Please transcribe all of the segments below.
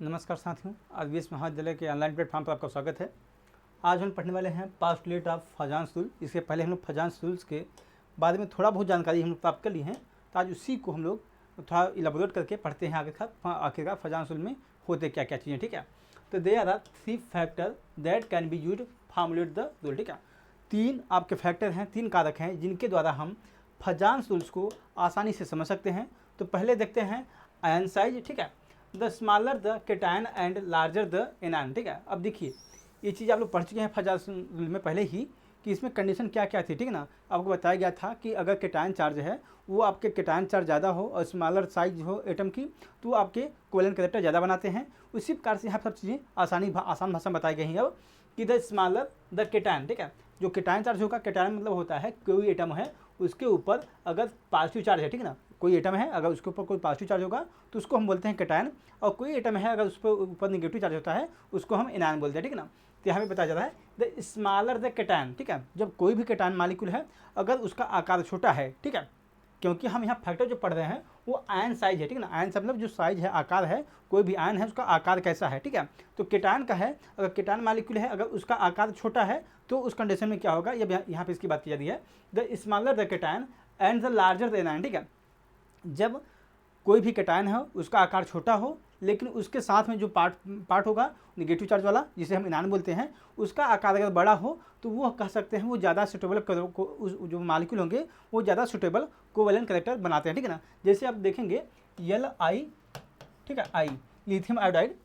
नमस्कार साथियों, आरवीएस महाविद्यालय के ऑनलाइन प्लेटफॉर्म पर आपका स्वागत है। आज हम पढ़ने वाले हैं पास्टुलेट ऑफ फजांस-सुल। इसके पहले हम लोग फजांस-सुल के बारे में थोड़ा बहुत जानकारी हम लोग प्राप्त कर ली है, तो आज उसी को हम लोग थोड़ा इलाबोरेट करके पढ़ते हैं आखिरकार फजांस-सुल में होते क्या क्या चीज़ें। ठीक है, तो there are 3 factor that can be used formulate the rule. ठीक है, 3 आपके फैक्टर हैं, 3 कारक हैं जिनके द्वारा हम फजांस-सुल को आसानी से समझ सकते हैं। तो पहले देखते हैं आयन साइज। ठीक है, the smaller the cation and larger the anion. ठीक है, अब देखिए ये चीज़ आप लोग पढ़ चुके हैं फजांस-सुल में पहले ही कि इसमें कंडीशन क्या क्या थी। ठीक है ना, आपको बताया गया था कि अगर केटायन चार्ज है वो आपके केटायन चार्ज ज़्यादा हो और स्मॉलर साइज हो एटम की, तो आपके कोवेलेंट कैरेक्टर ज़्यादा बनाते हैं। उसी प्रकार से यहाँ सब चीज़ें आसान भाषा में बताई गई हैं अब कि द स्मॉलर द केटायन। ठीक है, जो केटायन चार्ज होगा, केटायन मतलब होता है कोई एटम है उसके ऊपर अगर पॉजिटिव चार्ज है। ठीक है ना, कोई एटम है अगर उसके ऊपर कोई पॉजिटिव चार्ज होगा तो उसको हम बोलते हैं केटायन, और कोई एटम है अगर उस पर ऊपर नेगेटिव चार्ज होता है उसको हम एनायन बोलते हैं। ठीक है ना, तो यहाँ पे बताया जा रहा है द स्मॉलर द केटायन। ठीक है, जब कोई भी केटायन मालिक्यूल है अगर उसका आकार छोटा है, ठीक है, क्योंकि हम यहाँ फैक्टर जो पढ़ रहे हैं वो आयन साइज है। ठीक है ना, आयन मतलब जो साइज है, आकार है, कोई भी आयन है उसका आकार कैसा है। ठीक है, तो केटायन का है, अगर केटायन मालिक्यूल है अगर उसका आकार छोटा है तो उस कंडीशन में क्या होगा, ये यहाँ पे इसकी बात की जा रही है, the smaller the cation and the larger the anion. ठीक है, जब कोई भी केटायन है उसका आकार छोटा हो लेकिन उसके साथ में जो पार्ट होगा नेगेटिव चार्ज वाला जिसे हम एनायन बोलते हैं, उसका आकार अगर बड़ा हो तो वो कह सकते हैं वो ज़्यादा सुटेबल जो मालिक्यूल होंगे वो ज़्यादा सुटेबल कोवेलेंट कैरेक्टर बनाते हैं। ठीक है ना, जैसे आप देखेंगे Li, ठीक है, आई लिथियम आयोडाइड,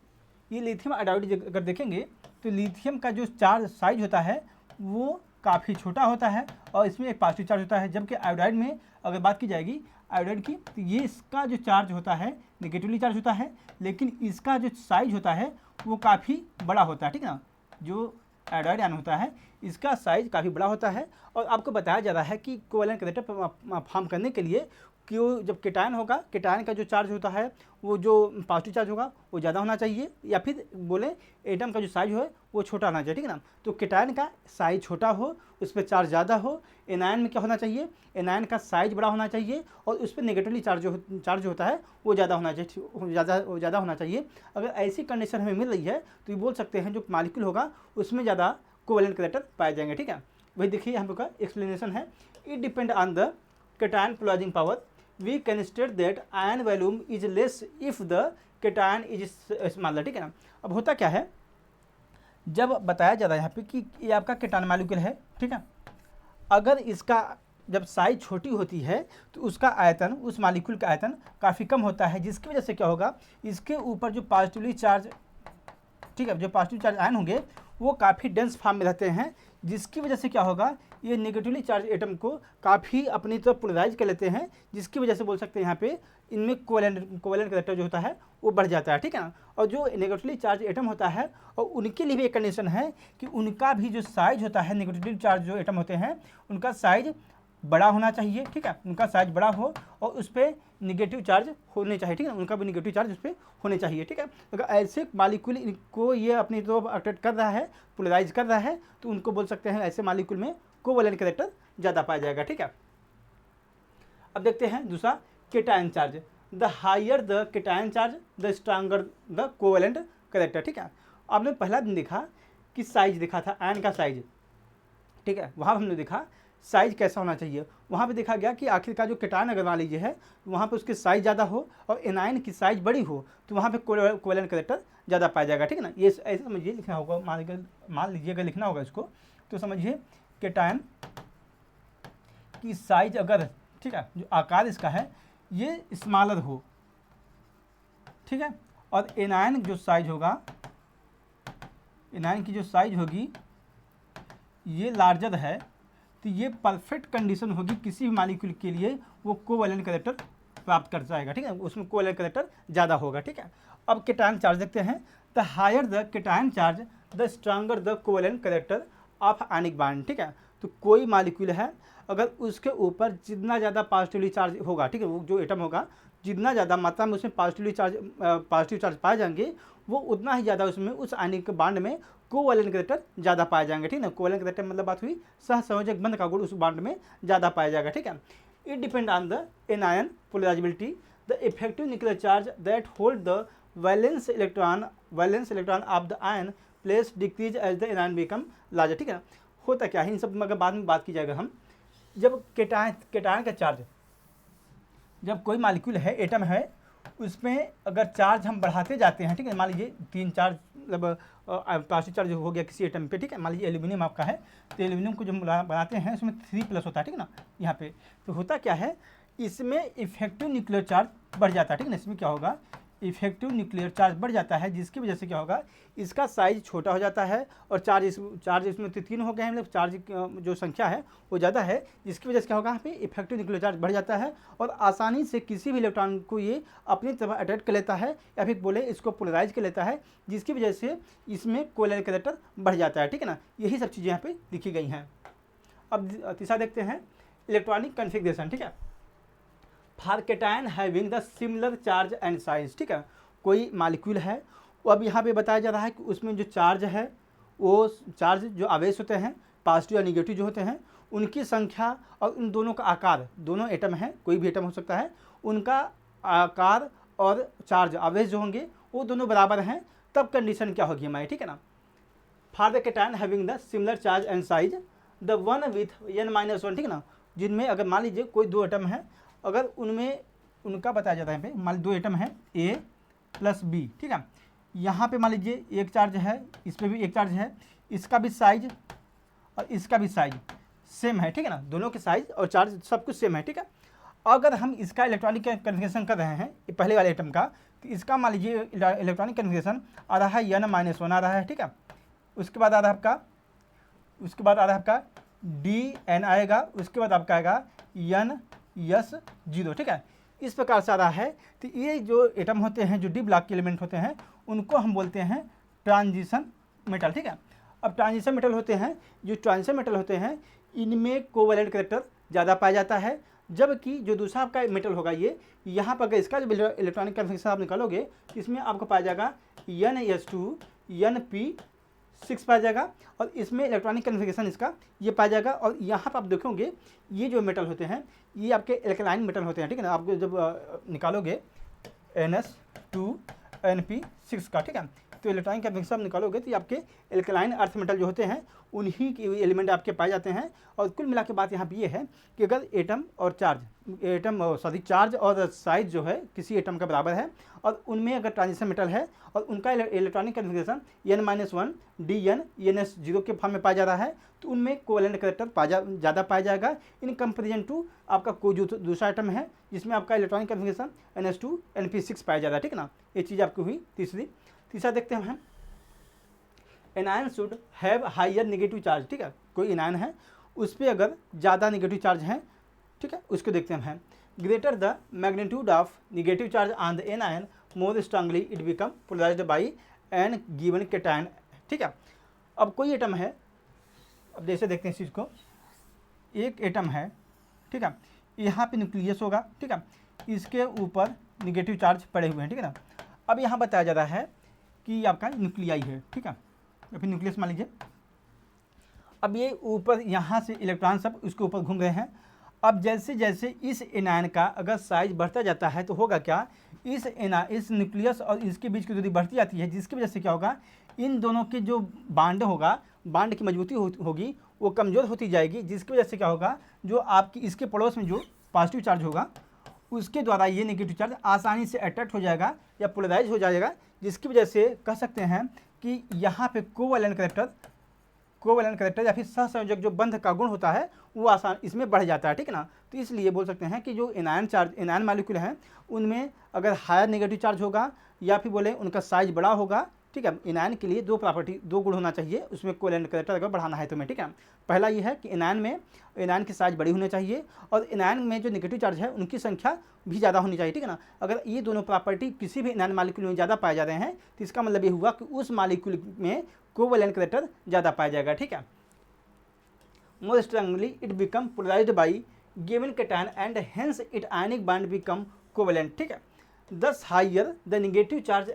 ये लिथियम आयोडाइड अगर देखेंगे तो लिथियम का जो चार्ज साइज होता है वो काफ़ी छोटा होता है और इसमें एक पॉजिटिव चार्ज होता है, जबकि आयोडाइड में अगर बात की जाएगी आयोडाइड की तो ये इसका जो चार्ज होता है नेगेटिवली चार्ज होता है, लेकिन इसका जो साइज होता है वो काफ़ी बड़ा होता है। ठीक है ना, जो आयोडाइड आयन होता है इसका साइज काफ़ी बड़ा होता है। और आपको बताया जा रहा है कि कोवेलेंट कैरेक्टर फॉर्म करने के लिए कि जब केटायन होगा, केटायन का जो चार्ज होता है वो जो पॉजिटिव चार्ज होगा वो ज़्यादा होना चाहिए, या फिर बोले एटम का जो साइज है वो छोटा होना चाहिए। ठीक है ना, तो केटायन का साइज छोटा हो, उस पर चार्ज ज़्यादा हो। एनायन में क्या होना चाहिए, एनायन का साइज बड़ा होना चाहिए और उस पर नेगेटिवली चार्ज होता है वो ज़्यादा होना चाहिए, ज़्यादा होना चाहिए। अगर ऐसी कंडीशन हमें मिल रही है तो ये बोल सकते हैं जो मालिक्यूल होगा उसमें ज़्यादा कोवेलेंट कैरेक्टर पाए जाएंगे। ठीक है, वही देखिए यहाँ पे एक्सप्लेनेशन है, it depend on the cation polarising power, we can state that ion volume is less if the cation is smaller। ठीक है ना, अब होता क्या है, जब बताया जा रहा है यहाँ पे कि ये आपका केटायन मॉलिक्यूल है, ठीक है, अगर इसका जब साइज छोटी होती है तो उसका आयतन, उस मॉलिक्यूल का आयतन काफ़ी कम होता है, जिसकी वजह से क्या होगा, इसके ऊपर जो पॉजिटिवली चार्ज, ठीक है, जो पॉजिटिव चार्ज आयन होंगे वो काफ़ी डेंस फॉर्म में रहते हैं, जिसकी वजह से क्या होगा, ये नेगेटिवली चार्ज एटम को काफ़ी अपनी तरफ पोलराइज कर लेते हैं, जिसकी वजह से बोल सकते हैं यहाँ पे इनमें कोवेलेंट कैरेक्टर जो होता है वो बढ़ जाता है। ठीक है ना, और जो नेगेटिवली चार्ज एटम होता है और उनके लिए भी एक कंडीशन है कि उनका भी जो साइज होता है, नेगेटिवली चार्ज जो एटम होते हैं उनका साइज बड़ा होना चाहिए। ठीक है, उनका साइज बड़ा हो और उस पर निगेटिव चार्ज होने चाहिए। ठीक है, उनका भी निगेटिव चार्ज उस पर होने चाहिए। ठीक है, अगर ऐसे मालिक्यूल को ये अपनी तरफ अट्रैक्ट कर रहा है, पोलराइज कर रहा है, तो उनको बोल सकते हैं ऐसे मालिक्यूल में कोवेलेंट कैरेक्टर ज़्यादा पाया जाएगा। ठीक है, अब देखते हैं दूसरा cation charge, the higher the cation charge the stronger the covalent character. ठीक है, आपने पहला दिन देखा कि साइज देखा था आयन का साइज, ठीक है, वहाँ हमने देखा साइज कैसा होना चाहिए, वहाँ पे देखा गया कि आखिरकार जो केटायन अगर मान लीजिए है वहाँ पे उसके साइज ज़्यादा हो और एनायन की साइज बड़ी हो तो वहाँ पे कोवेलेंट कैरेक्टर ज़्यादा पाया जाएगा। ठीक है ना, ये ऐसे समझिए लिखना होगा, मान लीजिए अगर लिखना होगा इसको तो समझिए केटायन की साइज अगर, ठीक है, जो आकार इसका है ये स्मॉलर हो, ठीक है, और एनायन जो साइज होगा, एनायन की जो साइज होगी ये लार्जर है, तो ये परफेक्ट कंडीशन होगी किसी भी मॉलिक्यूल के लिए वो कोवेलेंट कैरेक्टर प्राप्त कर जाएगा। ठीक है, उसमें कोवेलेंट कैरेक्टर ज़्यादा होगा। ठीक है, अब केटायन चार्ज देखते हैं, the higher the cation charge the stronger the covalent character of ionic bond. ठीक है, तो कोई मॉलिक्यूल है अगर उसके ऊपर जितना ज़्यादा पॉजिटिवली चार्ज होगा, ठीक है, वो जो एटम होगा जितना ज़्यादा मात्रा में उसमें पॉजिटिव चार्ज पाए जाएंगे वो उतना ही ज़्यादा उसमें उस आयनिक बॉन्ड में कोवेलेंट कैरेक्टर ज़्यादा पाए जाएंगे। ठीक है, कोवेलेंट कैरेक्टर मतलब बात हुई सहसंयोजक बंध का गुण उस बॉन्ड में ज़्यादा पाया जाएगा। ठीक है, it depend on the anion polarisability, the effective nuclear charge that hold the valence electron of the ion place decrease as the anion become larger, ठीक है ना। होता क्या है, इन सब मगर बाद में बात की जाएगा हम। जब केटायन का चार्ज, जब कोई मॉलिक्यूल है, एटम है, उसमें अगर चार्ज हम बढ़ाते जाते हैं, ठीक है, मान लीजिए 3 चार्ज मतलब पॉजिटिव चार्ज हो गया किसी एटम पे, ठीक है, मान लीजिए एल्यूमिनियम आपका है, तो एल्यूमिनियम को जब बनाते हैं उसमें 3+ होता है, ठीक है ना, यहाँ पे। तो होता क्या है, इसमें इफेक्टिव न्यूक्लियर चार्ज बढ़ जाता है, ठीक है ना। इसमें क्या होगा, इफेक्टिव न्यूक्लियर चार्ज बढ़ जाता है, जिसकी वजह से क्या होगा, इसका साइज छोटा हो जाता है और चार्ज इसमें 3 हो गए हैं, मतलब चार्ज जो संख्या है वो ज़्यादा है, जिसकी वजह से क्या होगा, यहाँ पे इफेक्टिव न्यूक्लियर चार्ज बढ़ जाता है और आसानी से किसी भी इलेक्ट्रॉन को ये अपनी तरफ अट्रैक्ट कर लेता है, या फिर बोले इसको पोलराइज कर लेता है, जिसकी वजह से इसमें कोवैलेंट कैरेक्टर बढ़ जाता है, ठीक है ना। यही सब चीज़ें यहाँ पे लिखी गई हैं। अब तीसरा देखते हैं, इलेक्ट्रॉनिक कन्फिग्रेशन, ठीक है। For cation having the similar charge and size, ठीक है, कोई मॉलिक्यूल है, वो अब यहाँ पे बताया जा रहा है कि उसमें जो चार्ज है, वो चार्ज जो आवेश होते हैं, पॉजिटिव या निगेटिव जो होते हैं, उनकी संख्या और उन दोनों का आकार, दोनों एटम है, कोई भी एटम हो सकता है, उनका आकार और चार्ज आवेश जो होंगे वो दोनों बराबर हैं, तब कंडीशन क्या होगी हमारी, ठीक है ना। For the cation having the similar charge and size the one with n-1, ठीक है ना, जिनमें अगर मान लीजिए कोई 2 एटम है, अगर उनमें उनका बताया जाता है, यहाँ पे मान लीजिए 2 एटम है A + B, ठीक है, यहाँ पे मान लीजिए एक चार्ज है, इस पर भी एक चार्ज है, इसका भी साइज और इसका भी साइज सेम है, ठीक है ना, दोनों के साइज और चार्ज सब कुछ सेम है, ठीक है। अगर हम इसका इलेक्ट्रॉनिक कन्फिग्रेशन कर रहे हैं पहले वाले एटम का, तो इसका मान लीजिए इलेक्ट्रॉनिक कन्फिग्रेशन आ रहा है n-1 आ रहा है, ठीक है। उसके बाद आ रहा है आपका DN आएगा, उसके बाद आपका आएगा NS0, ठीक है। इस प्रकार से आ रहा है। तो ये जो एटम होते हैं, जो डी ब्लॉक के एलिमेंट होते हैं, उनको हम बोलते हैं ट्रांजिशन मेटल, ठीक है। अब ट्रांजिशन मेटल होते हैं, जो ट्रांजिशन मेटल होते हैं, इनमें कोवैलेंट कैरेक्टर ज़्यादा पाया जाता है, जबकि जो दूसरा आपका मेटल होगा, ये यहाँ पर अगर इसका जो इलेक्ट्रॉनिक कन्फिग्रेशन आप निकालोगे, तो इसमें आपको पाया जाएगा NS2 Np6 पाया जाएगा, और इसमें इलेक्ट्रॉनिक कन्फिग्रेशन इसका ये पाया जाएगा। और यहाँ पर आप देखोगे, ये जो मेटल होते हैं, ये आपके एल्कलाइन मेटल होते हैं, ठीक है ना। आप जब निकालोगे NS2 Np6 का, ठीक है, तो इलेक्ट्रॉनिक कन्फिग्रेशन निकालोगे तो ये आपके एल्कलाइन अर्थ मेटल जो होते हैं, उन्हीं के एलिमेंट आपके पाए जाते हैं। और कुल मिला के बात यहाँ पे ये है कि अगर चार्ज और साइज जो है किसी एटम का बराबर है, और उनमें अगर ट्रांजिशन मेटल है और उनका electronic configuration n-1 DN NS0 के फॉर्म में पाया जा रहा है, तो उनमें कोवैलेंट कैरेक्टर ज़्यादा पाया जाएगा इन कंपेरिजन टू आपका कोई जो दूसरा आइटम है, जिसमें आपका इलेक्ट्रॉनिक कन्फिग्रेशन NS2 Np6 पाया जा रहा है, ठीक है ना। ये चीज़ आपकी हुई तीसरा देखते हैं हम, anion should have higher negative charge, ठीक है। कोई एनायन है, उस पर अगर ज़्यादा नेगेटिव चार्ज है, ठीक है, उसको देखते हैं। Greater the magnitude of negative charge on the anion more strongly it become polarised by an given cation, ठीक है। अब कोई एटम है, अब जैसे देखते हैं इस चीज़ को, एक एटम है, ठीक है, यहाँ पे न्यूक्लियस होगा, ठीक है, इसके ऊपर नेगेटिव चार्ज पड़े हुए हैं, ठीक है ना। अब यहाँ बताया जा रहा है कि आपका न्यूक्लियाई है, ठीक है, या फिर न्यूक्लियस मान लीजिए। अब ये ऊपर यहाँ से इलेक्ट्रॉन सब उसके ऊपर घूम रहे हैं। अब जैसे जैसे इस एनायन का अगर साइज बढ़ता जाता है, तो होगा क्या, इस न्यूक्लियस और इसके बीच की दूरी बढ़ती जाती है, जिसकी वजह से क्या होगा, इन दोनों के जो बांड होगा, बांड की मजबूती होगी, वो कमज़ोर होती जाएगी, जिसकी वजह से क्या होगा, जो आपकी इसके पड़ोस में जो पॉजिटिव चार्ज होगा, उसके द्वारा ये नेगेटिव चार्ज आसानी से अट्रैक्ट हो जाएगा या पोलराइज हो जाएगा, जिसकी वजह से कह सकते हैं कि यहाँ पे कोवैलेंट कैरेक्टर या फिर सहसंयोजक जो बंध का गुण होता है, वो आसान इसमें बढ़ जाता है, ठीक है ना। तो इसलिए बोल सकते हैं कि जो एनायन मॉलिक्यूल हैं, उनमें अगर हायर नेगेटिव चार्ज होगा या फिर बोले उनका साइज बड़ा होगा, ठीक है। एनायन के लिए 2 गुण होना चाहिए उसमें कोवैलेंट कैरेक्टर अगर बढ़ाना है तुम्हें, ठीक है। पहला ये है कि एनायन की साइज बड़ी होनी चाहिए, और एनायन में जो नेगेटिव चार्ज है उनकी संख्या भी ज़्यादा होनी चाहिए, ठीक है ना। अगर ये दोनों प्रॉपर्टी किसी भी एनायन मॉलिक्यूल में ज़्यादा पाए जा रहे हैं, तो इसका मतलब ये हुआ कि उस मॉलिक्यूल में कोवैलेंट कैरेक्टर ज़्यादा पाया जाएगा, ठीक है। More strongly it become polarised by given cation and hence it ionic bond become covalent, ठीक है। Thus higher the negative charge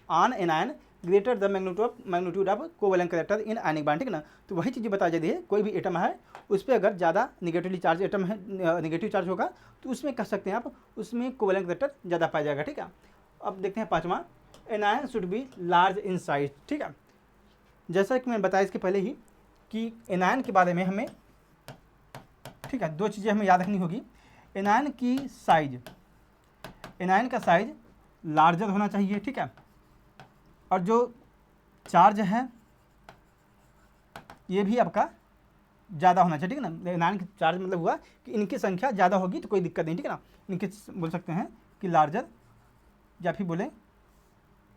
on anion greater the magnitude of covalent character in ionic bond, ठीक है ना। तो वही चीज़ बता जाती है, कोई भी एटम है उस पर अगर ज़्यादा नेगेटिवली चार्ज नेगेटिव चार्ज होगा, तो उसमें कह सकते हैं आप उसमें कोवैलेंट कैरेक्टर ज़्यादा पाया जाएगा, ठीक है। अब देखते हैं पाँचवा, anion should be large in size. ठीक है, जैसा कि मैंने बताया इसके पहले ही कि एनायन के बारे में हमें, ठीक है, दो चीज़ें हमें याद रखनी होगी। एनायन की साइज, एनायन का साइज लार्जर होना चाहिए। ठीक है, और जो चार्ज है ये भी आपका ज़्यादा होना चाहिए। ठीक है ना, एनायन की चार्ज मतलब हुआ कि इनकी संख्या ज़्यादा होगी तो कोई दिक्कत नहीं। ठीक है ना, इनके बोल सकते हैं कि लार्जर या फिर बोले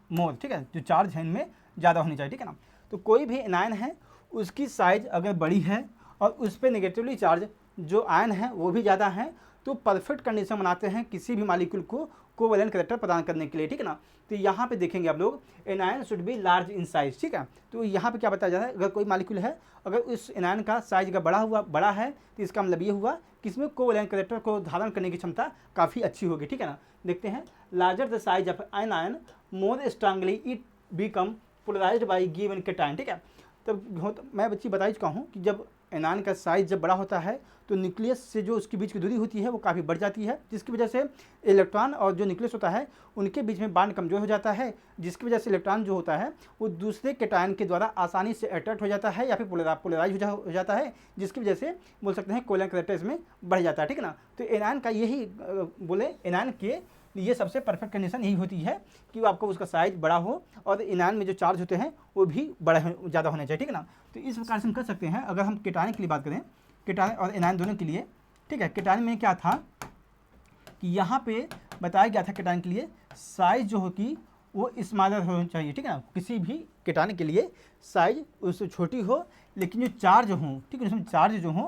मोर। ठीक है, जो चार्ज है इनमें ज़्यादा होनी चाहिए। ठीक है ना, तो कोई भी एनायन है उसकी साइज अगर बड़ी है और उस पर नेगेटिवली चार्ज जो आयन है वो भी ज़्यादा है तो परफेक्ट कंडीशन बनाते हैं किसी भी मॉलिक्यूल को कोवैलेंट कैरेक्टर प्रदान करने के लिए। ठीक है ना, तो यहाँ पे देखेंगे आप लोग anion should be large in size. ठीक है, तो यहाँ पे क्या बताया जा रहा है, अगर कोई मॉलिक्यूल है अगर उस एनायन का साइज का बड़ा है तो इसका मतलब ये हुआ कि इसमें कोवैलेंट कैरेक्टर को धारण करने की क्षमता काफ़ी अच्छी होगी। ठीक है ना, देखते हैं, larger the size of an ion more strongly it become polarised by given cation. ठीक है, तब मैं बच्ची बता चुका हूँ कि जब एनायन का साइज जब बड़ा होता है तो न्यूक्लियस से जो उसके बीच की दूरी होती है वो काफ़ी बढ़ जाती है, जिसकी वजह से इलेक्ट्रॉन और जो न्यूक्लियस होता है उनके बीच में बांड कमजोर हो जाता है, जिसकी वजह से इलेक्ट्रॉन जो होता है वो दूसरे केटायन के द्वारा आसानी से अट्रैक्ट हो जाता है या फिर पोलराइज हो जाता है, जिसकी वजह से बोल सकते हैं कोवैलेंट कैरेक्टर इसमें बढ़ जाता है। ठीक है ना, तो एनायन का यही बोले एनायन के ये सबसे परफेक्ट कंडीशन यही होती है कि आपको उसका साइज बड़ा हो और एनायन में जो चार्ज होते हैं वो भी बड़ा ज़्यादा होने चाहिए। ठीक है ना, तो इस प्रकार से हम कर सकते हैं। अगर हम केटायन के लिए बात करें, केटायन और एनायन दोनों के लिए, ठीक है, केटायन में क्या था कि यहाँ पे बताया गया था केटायन के लिए साइज जो होगी वो स्मॉलर होनी चाहिए। ठीक है ना, किसी भी केटायन के लिए साइज उससे छोटी हो लेकिन जो चार्ज हों, ठीक है, उसमें चार्ज जो हों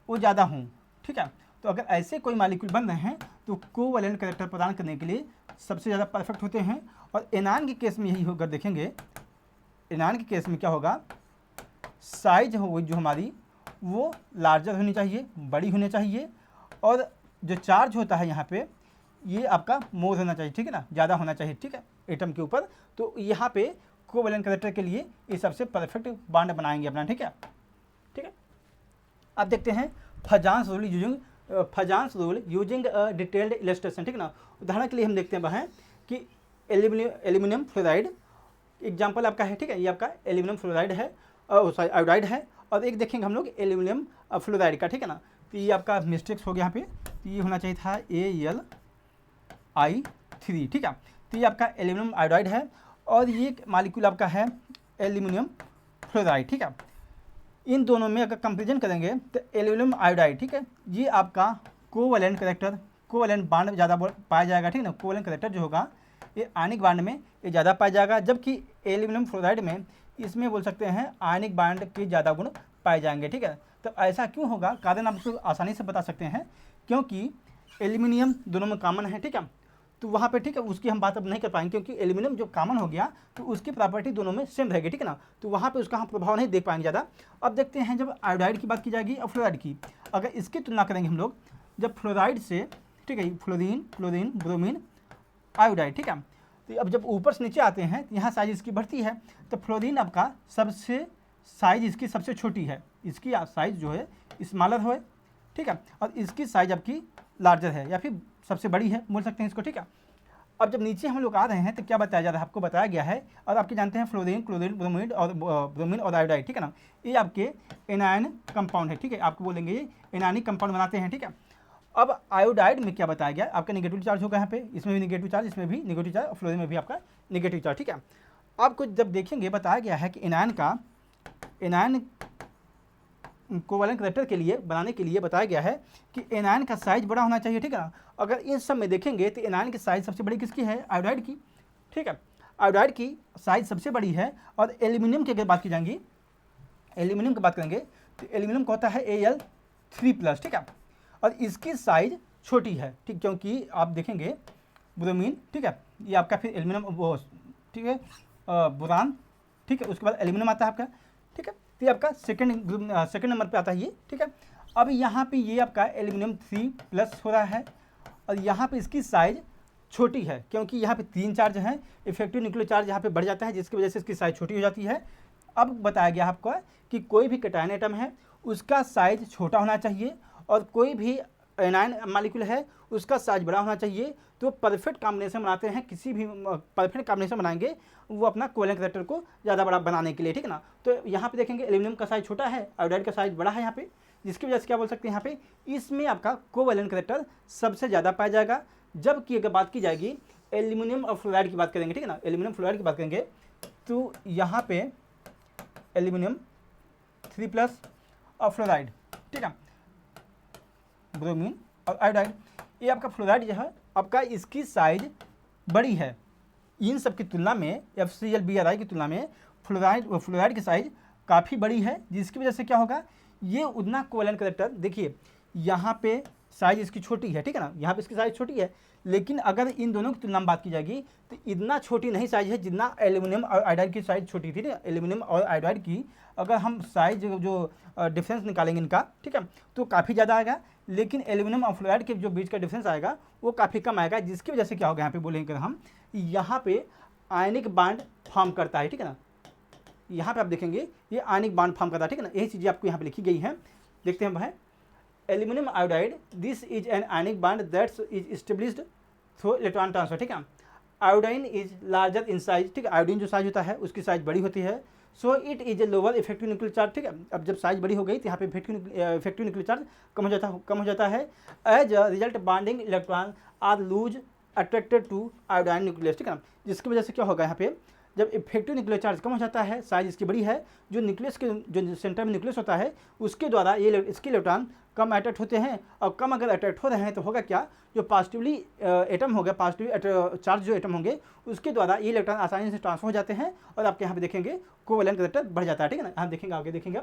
वो ज़्यादा हों। ठीक है, तो अगर ऐसे कोई मॉलिक्यूल बन रहे हैं तो कोवैलेंट कैरेक्टर प्रदान करने के लिए सबसे ज़्यादा परफेक्ट होते हैं। और एनायन के केस में यही होगा, देखेंगे एनायन के केस में क्या होगा, साइज हो जो हमारी वो लार्जर होनी चाहिए, बड़ी होनी चाहिए, और जो चार्ज होता है यहाँ पे ये आपका मोर होना चाहिए। ठीक है ना, ज़्यादा होना चाहिए। ठीक है, एटम के ऊपर, तो यहाँ पे कोवैलेंट कैरेक्टर के लिए ये सबसे परफेक्ट बॉन्ड बनाएंगे अपना। ठीक है, ठीक है, अब देखते हैं फजान्स रूल यूजिंग डिटेल्ड इलस्ट्रेशन। ठीक है ना, उदाहरण के लिए हम देखते हैं वहाँ कि एल्यूमिनियम फ्लोराइड एग्जाम्पल आपका है। ठीक है, ये आपका एल्यूमिनियम फ्लोराइड है, सॉरी आयोडाइड है, और एक देखेंगे हम लोग एल्यूमिनियम फ्लोराइड का। ठीक है ना, तो ये आपका मिस्टेक्स हो गया यहाँ पे, तो ये होना चाहिए था Al(I3). ठीक है, तो ये आपका एल्यूमिनियम आयोडाइड है और ये मॉलिक्यूल आपका है एल्यूमिनियम फ्लोराइड। ठीक है, इन दोनों में अगर कंपेरिजन करेंगे तो एल्यूमिनियम आयोडाइड, ठीक है, ये आपका कोवैलेंट कैरेक्टर, कोवैलेंट बॉन्ड ज़्यादा पाया जाएगा। ठीक है ना, कोवैलेंट कैरेक्टर जो होगा ये आयनिक बॉन्ड में ये ज़्यादा पाया जाएगा, जबकि एल्यूमिनियम फ्लोराइड में इसमें बोल सकते हैं आयनिक बॉन्ड के ज़्यादा गुण पाए जाएंगे। ठीक है, तो ऐसा क्यों होगा, कारण आप इसको आसानी से बता सकते हैं, क्योंकि एल्यूमिनियम दोनों में कॉमन है। ठीक है, तो वहाँ पे, ठीक है, उसकी हम बात अब नहीं कर पाएंगे क्योंकि एल्यूमिनियम जो कॉमन हो गया तो उसकी प्रॉपर्टी दोनों में सेम रहेगी। ठीक है ना, तो वहाँ पे उसका हम प्रभाव नहीं देख पाएंगे ज़्यादा। अब देखते हैं जब आयोडाइड की बात की जाएगी और फ्लोराइड की, अगर इसकी तुलना करेंगे हम लोग जब फ्लोराइड से, ठीक है, फ्लोरीन ब्रोमीन आयोडाइड। ठीक है, तो अब जब ऊपर से नीचे आते हैं तो यहाँ साइज इसकी बढ़ती है, तो फ्लोरीन आपका सबसे साइज इसकी सबसे छोटी है, इसकी साइज जो है स्मॉलर है। ठीक है, और इसकी साइज आपकी लार्जर है या फिर सबसे बड़ी है बोल सकते हैं इसको। ठीक है, अब जब नीचे हम लोग आ रहे हैं तो क्या बताया जा रहा है, आपको बताया गया है, और आपके जानते हैं फ्लोरीन, क्लोरीन, ब्रोमीन और आयोडाइड। ठीक है ना, ये आपके एनायन कंपाउंड है। ठीक है, आपको बोलेंगे ये एनायनिक कंपाउंड बनाते हैं। ठीक है, अब आयोडाइड में क्या बताया गया, आपका नेगेटिव चार्ज होगा यहाँ पे, इसमें भी नेगेटिव चार्ज, इसमें भी नेगेटिव चार्ज, और फ्लोरीन में भी आपका नेगेटिव चार्ज। ठीक है, आपको जब देखेंगे बताया गया है कि एनायन कोवैलेंट कैरेक्टर के लिए बनाने के लिए बताया गया है कि एनायन का साइज बड़ा होना चाहिए। ठीक है ना, अगर इन सब में देखेंगे तो एनायन की साइज सबसे बड़ी किसकी है, आयोडाइड की। ठीक है, आयोडाइड की साइज सबसे बड़ी है, और एल्यूमिनियम की अगर बात की जाएगी, एल्यूमिनियम की बात करेंगे तो एल्यूमिनियम का होता है Al3+। ठीक है, और इसकी साइज छोटी है। ठीक, क्योंकि आप देखेंगे ब्रोमीन, ठीक है, ये आपका फिर एल्यूमिनियम वो, ठीक है, बोरान, ठीक है, उसके बाद एल्यूमिनियम आता है आपका। ठीक है, तो ये आपका सेकंड नंबर पे आता है ये। ठीक है, अब यहाँ पे ये आपका एल्यूमिनियम 3+ हो रहा है, और यहाँ पे इसकी साइज छोटी है क्योंकि यहाँ पे 3 चार्ज हैं, इफेक्टिव न्यूक्लियर चार्ज यहाँ पे बढ़ जाता है, जिसकी वजह से इसकी साइज छोटी हो जाती है। अब बताया गया आपको कि कोई भी कैटायन एटम है उसका साइज छोटा होना चाहिए, और कोई भी एनायन मालिक्यूल है उसका साइज बड़ा होना चाहिए। तो परफेक्ट कॉम्बिनेशन बनाते हैं, किसी भी परफेक्ट कॉम्बिनेशन बनाएंगे वो अपना कोवेलेंट कैरेक्टर को ज़्यादा बड़ा बनाने के लिए, ठीक है ना। तो यहाँ पे देखेंगे एल्यूमिनियम का साइज छोटा है, आयोडाइड का साइज बड़ा है यहाँ पे, जिसकी वजह से क्या बोल सकते हैं यहाँ पे इसमें आपका कोवेलेंट कैरेक्टर सबसे ज़्यादा पाया जाएगा। जबकि अगर बात की जाएगी एल्यूमिनियम और फ्लोराइड की बात करेंगे, ठीक है ना, एल्यूमिनियम फ्लोराइड की बात करेंगे तो यहाँ पे एल्यूमिनियम 3+ और फ्लोराइड, ठीक है, ब्रोमीन और आयोडाइड, ये आपका फ्लोराइड जो है आपका इसकी साइज बड़ी है इन सब की तुलना में, FCl-BrI की तुलना में फ्लोराइड की साइज काफ़ी बड़ी है, जिसकी वजह से क्या होगा ये उतना कोवेलेंट कैरेक्टर, देखिए यहाँ पे साइज इसकी छोटी है, ठीक है ना, यहाँ पे इसकी साइज छोटी है, लेकिन अगर इन दोनों की तुलना में बात की जाएगी तो इतना छोटी नहीं साइज है जितना एल्यूमिनियम और आयोडाइड की साइज छोटी थी। एल्यूमिनियम और आयोडाइड की अगर हम साइज जो डिफरेंस निकालेंगे इनका, ठीक है, तो काफ़ी ज़्यादा आएगा, लेकिन एल्यूमिनियम और फ्लोराइड के जो बीच का डिफरेंस आएगा वो काफ़ी कम आएगा, जिसकी वजह से क्या होगा यहाँ पे बोलेंगे हम यहाँ पे आयनिक बांड फॉर्म करता है, ठीक है ना, यहाँ पे आप देखेंगे ये आयनिक बांड फॉर्म करता है, ठीक है ना, यही चीज़ें आपको यहाँ पे लिखी गई हैं। देखते हैं भाई aluminium iodide this is an ionic bond that's is established through electron transfer, ठीक है। Iodine is larger in size, ठीक है, आयोडीन जो साइज होता है उसकी साइज बड़ी होती है, so it is a lower effective nuclear charge, ठीक है। अब जब साइज बड़ी हो गई तो यहाँ पे इफेक्टिव न्यूक्लियर चार्ज कम हो जाता है। As a result binding electron are loose attracted to iodine nucleus, ठीक है, जिसकी वजह से क्या होगा यहाँ पे जब इफेक्टिव न्यूक्लियर चार्ज कम हो जाता है, साइज इसकी बड़ी है, जो न्यूक्लियस के जो सेंटर में न्यूक्लियस होता है उसके द्वारा ये इसके इलेक्ट्रॉन कम अट्रैक्ट होते हैं, और कम अगर अट्रैक्ट हो रहे हैं तो होगा क्या, जो पॉजिटिवली एटम होगा, पॉजिटिव चार्ज जो एटम होंगे उसके द्वारा ये इलेक्ट्रॉन आसानी से ट्रांसफर हो जाते हैं, और आपके यहाँ पे देखेंगे कोवेलेंट कैरेक्टर बढ़ जाता है, ठीक है ना। यहाँ देखेंगे आगे देखेंगे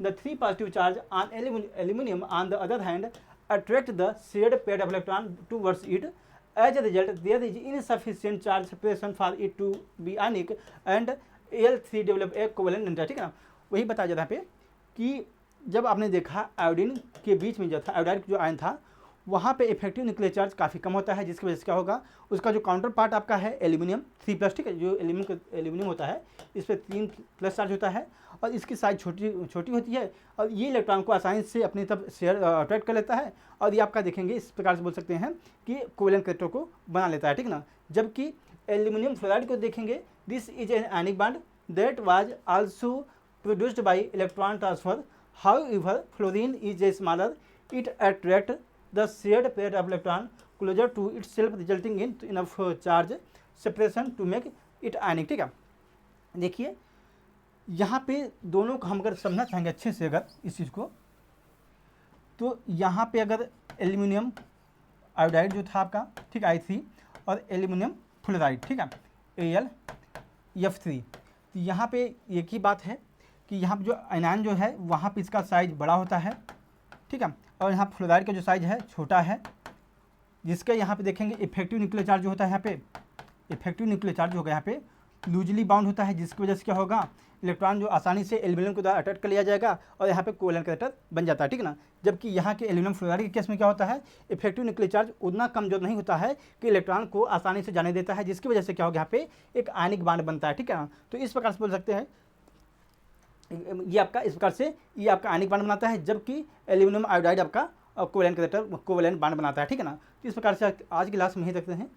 the 3 positive charge on aluminium on the other hand attract the shared pair of electron towards it. As a result, there is insufficient charge separation for it to be ionic and Al3 develop a covalent neutral, ठीक है ना। वही बताया जाता है पे कि जब आपने देखा आयोडीन के बीच में जो था आयोडाइड जो आयन था वहाँ पे इफेक्टिव न्यूक्लियर चार्ज काफ़ी कम होता है, जिसकी वजह से क्या होगा उसका जो काउंटर पार्ट आपका है एल्यूमिनियम 3+, ठीक है, जो एल्यूमिनियम होता है इस पर 3+ चार्ज होता है और इसकी साइज छोटी होती है, और ये इलेक्ट्रॉन को आसानी से अपनी तरफ शेयर अट्रैक्ट कर लेता है, और ये आपका देखेंगे इस प्रकार से बोल सकते हैं कि कोवेलेंट कैरेक्टर को बना लेता है, ठीक ना। जबकि एल्यूमिनियम फ्लोराइड को देखेंगे this is an ionic bond that was also produced by electron transfer, however fluorine is a smaller, it attract the shared pair of electron closer to itself resulting in enough charge separation to make it ionic, ठीक है। देखिए यहाँ पे दोनों को हम अगर समझना चाहेंगे अच्छे से अगर इस चीज़ को, तो यहाँ पे अगर एल्यूमिनियम आयोडाइड जो था आपका, ठीक, I3 और एल्यूमिनियम फ्लोराइड, ठीक है, AlF3, तो यहाँ पे एक ही बात है कि यहाँ पे जो आयनान जो है वहाँ पे इसका साइज बड़ा होता है, ठीक है, और यहाँ फ्लोराइड का जो साइज है छोटा है, जिसका यहाँ पे देखेंगे इफेक्टिव न्यूक्लियर चार्ज जो होता है यहाँ पे इफेक्टिव न्यूक्लियर चार्ज होगा यहाँ पे लूजली बाउंड होता है, जिसकी वजह से क्या होगा इलेक्ट्रॉन जो आसानी से एल्यूमिनियम को द्वारा अट्रैक्ट कर लिया जाएगा और यहाँ पे कोवेलेंट कैरेक्टर बन जाता है, ठीक है ना। जबकि यहाँ के एल्यूमिनियम फ्लोराइड के केस में क्या होता है इफेक्टिव न्यूक्लियर चार्ज उतना कमजोर नहीं होता है कि इलेक्ट्रॉन को आसानी से जाने देता है, जिसकी वजह से क्या होगा यहाँ पे एक आयनिक बांड बनता है, ठीक है ना। तो इस प्रकार से बोल सकते हैं ये आपका इस प्रकार से ये आपका आयनिक बांड बनाता है, जबकि एल्यूमिनियम आयोडाइड आपका कोवेलेंट कैरेक्टर कोवेलेंट बांड बनाता है, ठीक है ना। तो इस प्रकार से आज की क्लास में ही देखते हैं।